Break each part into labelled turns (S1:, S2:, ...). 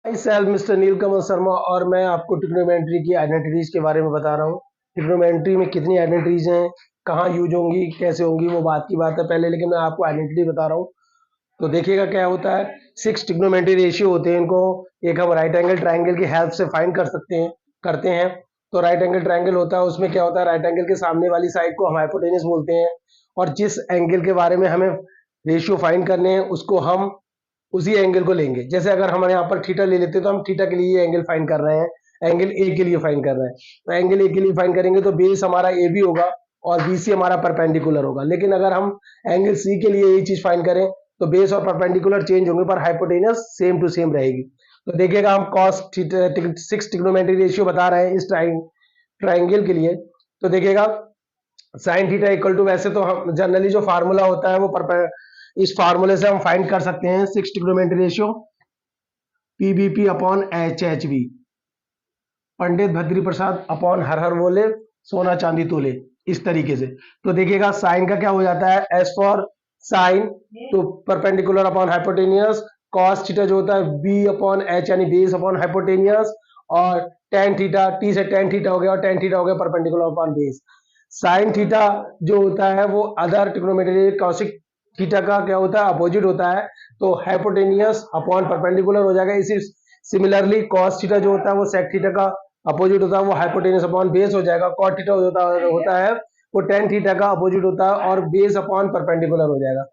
S1: हाय self mister नीलकमल शर्मा और मैं आपको ट्रिग्नोमेट्री की आइडेंटिटीज के बारे में बता रहा हूँ। ट्रिग्नोमेट्री में कितनी आइडेंटिटीज हैं, कहाँ यूज होंगी, कैसे होंगी, वो बात की बात है पहले, लेकिन मैं आपको आइडेंटिटी बता रहा हूँ। तो देखिएगा क्या होता है। 6 ट्रिग्नोमेट्री रेशियो होते हैं, इनको एक हम राइट एंगल ट्राइंगल की हेल्प से फाइंड कर सकते हैं, करते हैं। तो राइट एंगल ट्राइंगल होता है, उसमें क्या होता है, राइट एंगल के सामने वाली साइड को हम हाइपोटेनस बोलते हैं, और जिस एंगल के बारे में हमें रेशियो फाइंड करने हैं उसको हम उसी एंगल को लेंगे। जैसे अगर हमारे यहाँ पर थीटा ले लेते हैं तो हम थीटा के लिए एंगल फाइंड कर रहे हैं, एंगल ए के लिए फाइंड कर रहे हैं। तो एंगल ए के लिए फाइंड करेंगे तो बेस हमारा ए बी होगा और बी सी हमारा परपेंडिकुलर होगा। लेकिन अगर हम एंगल सी के लिए यही चीज फाइंड करें तो बेस और परपेंडिकुलर चेंज होंगे पर हाइपोटेनस सेम टू सेम रहेगी। तो देखिएगा हम कॉस 6 ट्रिग्नोमेट्री रेशियो बता रहे हैं इस ट्राइंगल के लिए। तो देखिएगा साइन थीटा इक्वल टू, वैसे तो हम जनरली जो फार्मूला होता है वो इस फार्मूले से हम फाइंड कर सकते हैं 6 trigonometry ratio PBP upon H H B, Pandit Badri Prasad upon हर हर बोले सोना चांदी तोले, इस तरीके से। तो देखिएगा साइन का क्या हो जाता है, एस फॉर साइन तो perpendicular upon hypotenuse, cos theta जो होता है बी अपॉन एच यानी बेस अपॉन हाइपोटेनियस, और टेन थीटा टी से टेन थीटा हो गया और टेन थीटा हो गया perpendicular upon base. Sine theta जो होता है वो अदर ट्रिग्नोमेट्री कॉसिक थीटा का क्या होता है, अपोजिट होता है, तो हाइपोटेनियस अपॉन परपेंडिकुलर हो जाएगा। इसी सिमिलरली कॉस थीटा जो होता है वो सेक थीटा का अपोजिट होता है, वो हाइपोटेनियस अपॉन बेस हो जाएगा। कॉट थीटा होता है वो टेन थीटा का अपोजिट होता है और बेस अपॉन परपेंडिकुलर हो जाएगा।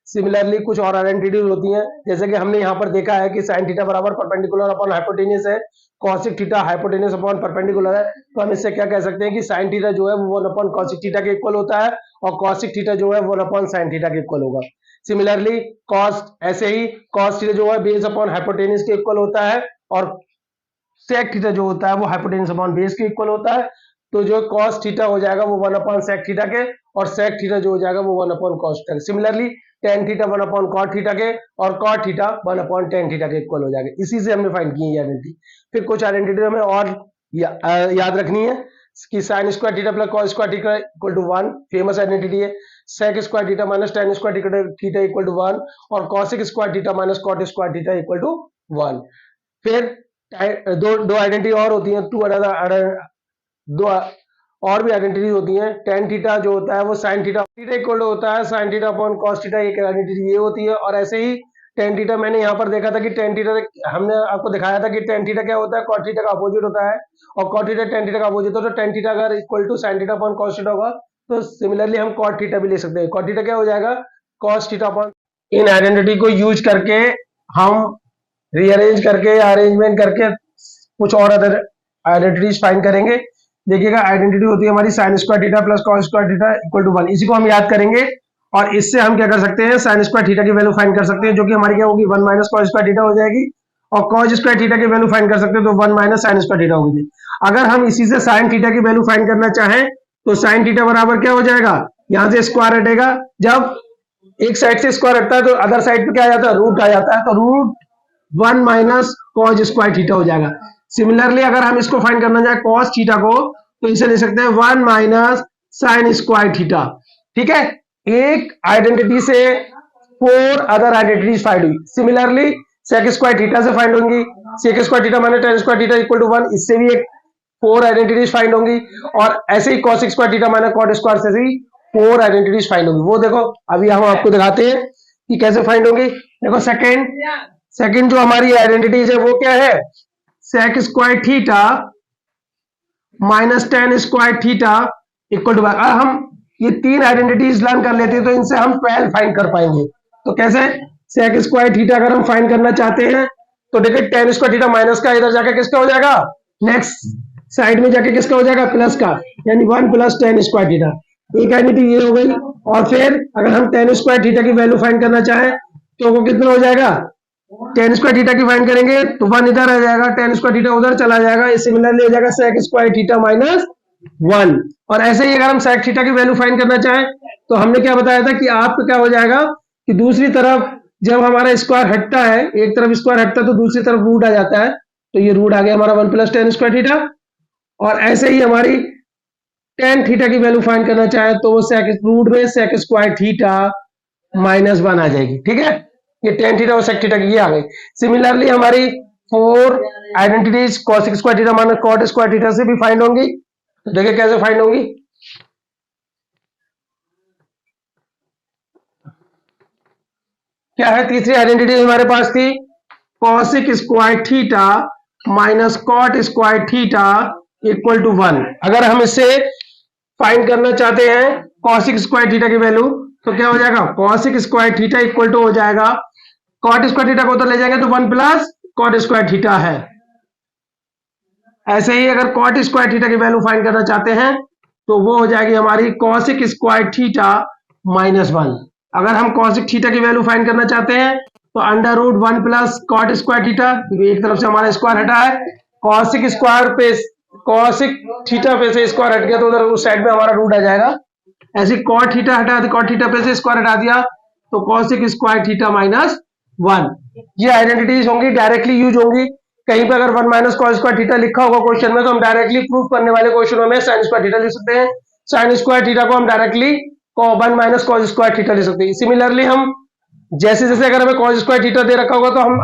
S1: सिमिलरली कुछ और आइडेंटिटीज होती हैं, जैसे कि हमने यहाँ पर देखा है कि साइन थीटा बराबर परपेंडिकुलर अपॉन हाइपोटेनियस है, cosec theta hypotenuse upon perpendicular है। तो हम इससे क्या कह सकते हैं कि साइन थीटा जो है वो 1 अपॉन कॉसिक थीटा के इक्वल होता है और कॉसिक थीटा जो है 1 अपॉन साइन थीटा के इक्वल होगा। सिमिलरली कॉस, ऐसे ही कॉस थीटा जो है बेस अपॉन हाइपोटेनियस के इक्वल होता है और सेक थीटा जो होता है वो हाइपोटेनस अपॉन बेस के इक्वल होता है। तो जो कॉस थीटा हो जाएगा वो 1 अपॉन सेक थीटा के, और सेक थीटा जो हो जाएगा वो 1 अपॉन कॉस थीटा के। Similarly tan theta 1 upon cot theta के और cot theta 1 upon tan theta के इक्वल हो जाएगा। इसी से हमने फाइंड की है आइडेंटिटी। फिर कुछ आइडेंटिटी हमें और याद रखनी है कि sine square theta plus cos square theta equal to 1 famous identity है। Sec square theta minus tan square theta equal to 1 और cosec square theta minus cot square theta equal to 1। फिर दो दो आइडेंटिटी और होती हैं, दो और भी आइडेंटिटी होती हैं। टेन थीटा जो होता है वो साइन थीटा इक्वल होता है sign theta upon cos theta, एक आइडेंटिटी ये होती है। और ऐसे ही टेन थीटा मैंने यहाँ पर देखा था कि टेन थीटा, हमने आपको दिखाया था कि टेन थीटा क्या होता है, कॉट थीटा का अपोजिट होता है, और कॉट थीटा टेन थीटा का अपोजिट होता है। तो टेन थीटा अगर equal to sine theta upon cos theta होगा तो सिमिलरली हम कॉट थीटा भी ले सकते हैं। कॉट थीटा क्या हो जाएगा, कॉस थीटा अपॉन। इन आइडेंटिटी को यूज करके हम रीअरेंज करके या अरेंजमेंट करके कुछ और अदर आइडेंटिटीज फाइंड करेंगे। देखिएगा आइडेंटिटी होती है हमारी sine square theta plus cos square theta equal to 1। इसी को हम याद करेंगे और इससे हम क्या कर सकते हैं, साइन स्क्वायर थीटा की वैल्यू फाइंड कर सकते हैं, जो कि हमारी क्या होगी 1 माइनस कॉस स्क्वायर थीटा हो जाएगी, और कॉस स्क्वायर थीटा की वैल्यू फाइंड कर सकते हैं तो 1 माइनस साइन स्क्वायर थीटा होगी। अगर हम इसी से साइन थीटा की वैल्यू फाइंड करना चाहें तो साइन थीटा बराबर क्या हो जाएगा, यहां से स्क्वायर हटेगा, जब एक साइड से स्क्वायर हटता है तो अदर साइड पे क्या आ जाता है, रूट आ जाता है, तो root 1 minus cos square theta हो जाएगा। सिमिलरली अगर हम इसको फाइंड करना चाहे कॉस थीटा को तो इसे ले सकते हैं 1 माइनस साइन स्क्वायर थीटा। ठीक है, एक आइडेंटिटी से 4 अदर आइडेंटिटीज फाइंड हुई। सिमिलरली सेक स्क्वायर थीटा से फाइंड होंगी, sec square theta minus tan square theta equal to 1, इससे भी एक 4 आइडेंटिटीज फाइंड होंगी। और ऐसे ही cos square theta minus cot square से भी 4 आइडेंटिटीज फाइंड होंगी। वो देखो अभी हम आपको दिखाते हैं कि कैसे फाइंड होंगी। देखो सेकंड जो हमारी आइडेंटिटीज है वो क्या है, sec square theta minus tan square theta equal to, हम ये 3 आइडेंटिटीज लर्न कर लेते हैं तो इनसे हम 12 फाइंड कर पाएंगे। तो कैसे, सेक स्क्वायर थीटा अगर हम फाइंड करना चाहते हैं तो देखिए टेन स्क्वायर थीटा माइनस का इधर जाकर किसका हो जाएगा, नेक्स्ट साइड में जाके किसका हो जाएगा, प्लस का, यानी 1 प्लस टेन स्क्वायर थीटा। एक आइडेंटिटी ये हो गई। और फिर अगर हम टेन स्क्वायर थीटा की वैल्यू फाइंड करना चाहें तो वो कितना हो जाएगा, टेन स्क्वायर थीटा की फाइंड करेंगे तो 1 इधर आ जाएगा, टेन स्क्वायर थीटा उधर चला जाएगा, सिमिलरली हो जाएगा सेक स्क्वायर थीटा माइनस 1। और ऐसे ही अगर हम सेक थीटा की वैल्यू फाइंड करना चाहें तो हमने क्या बताया था कि आपको क्या हो जाएगा कि दूसरी तरफ जब हमारा स्क्वायर हटता है, एक तरफ स्क्वायर हटता है तो दूसरी तरफ रूट आ जाता है, तो ये रूट आ गया हमारा 1 प्लस टेन स्क्वायर थीटा। और ऐसे ही हमारी टेन थीटा की वैल्यू फाइंड करना चाहे तो वो सेक रूट में सेक स्क्वायर थीटा माइनस 1 आ जाएगी। ठीक है, ये टेन थीटा और सेक थीटा की ये आ गई। सिमिलरली हमारी 4 identities cos square theta minus cot square theta से भी फाइंड होंगी। तो देखिए कैसे फाइंड होंगी। क्या है तीसरी आइडेंटिटी हमारे पास थी, cos square theta minus cot square theta equal to 1। अगर हम इससे फाइंड करना चाहते हैं cos स्क्वायर थीटा की वैल्यू, तो क्या हो जाएगा, cos square theta equal to हो जाएगा, cot स्क्वायर थीटा को तो ले जाएंगे तो 1 प्लस cot स्क्वायर थीटा है। ऐसे ही अगर cot स्क्वायर थीटा की वैल्यू फाइंड करना चाहते हैं तो वो हो जाएगी हमारी cos स्क्वायर थीटा माइनस 1। अगर हम cos थीटा की वैल्यू फाइंड करना चाहते हैं तो under root 1 plus cot square theta, एक तरफ से हमारा स्क्वायर हटा है, cos स्क्वायर पे cos थीटा पे से स्क्वायर हट गया तो उधर उस साइड में हमारा रूट आ जाएगा। ऐसे cot थीटा हटा तो cot थीटा पे से स्क्वायर हटा दिया तो cos स्क्वायर थीटा माइनस 1। ये आइडेंटिटीज होंगी, डायरेक्टली यूज होंगी। कहीं पर अगर 1 माइनस cos स्क्वायर थीटा लिखा होगा क्वेश्चन में तो हम डायरेक्टली प्रूफ करने वाले क्वेश्चनों में sin स्क्वायर थीटा लिख सकते हैं, sin स्क्वायर थीटा को हम directly 1 minus cos square theta लिख सकते हैं। सिमिलरली हम जैसे जैसे अगर हमें cos स्क्वायर थीटा दे रखा होगा तो हम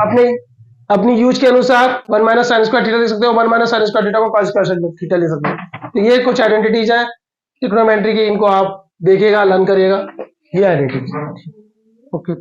S1: अपनी यूज के अनुसार 1 माइनस sin स्क्वायर थीटा लिख सकते हैं, 1 माइनस sin स्क्वायर थीटा को cos स्क्वायर थीटा लिख सकते हैं। तो ये कुछ आइडेंटिटीज है ट्रिग्नोमेट्री की, इनको आप देखिएगा, लर्न करिएगा, ये आइडेंटिटीज। ओके।